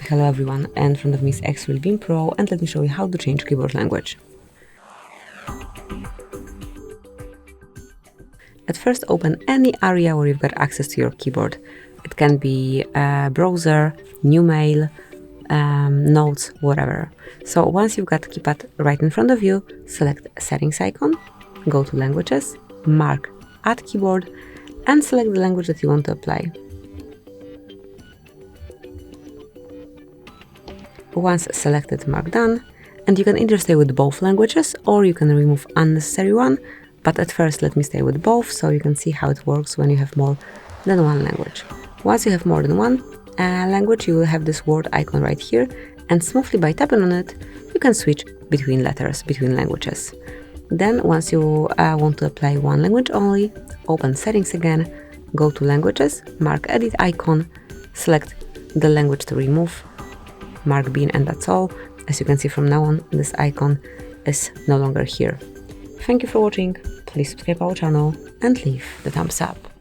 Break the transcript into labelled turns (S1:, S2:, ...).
S1: Hello everyone, and in front of me is Xreal Beam Pro, and let me show you how to change keyboard language. At first, open any area where you've got access to your keyboard. It can be a browser, new mail, notes, whatever. So once you've got the keypad right in front of you, select settings icon, go to languages, mark add keyboard, and select the language that you want to apply. Once selected, mark done, and you can either stay with both languages or you can remove unnecessary one, but at first let me stay with both so you can see how it works when you have more than one language. Once you have more than one language, you will have this word icon right here, and smoothly by tapping on it, you can switch between letters, between languages. Then once you want to apply one language only, open settings again, go to languages, mark edit icon, select the language to remove, mark bin, and that's all. As you can see from now on, this icon is no longer here. Thank you for watching, please subscribe our channel and leave the thumbs up.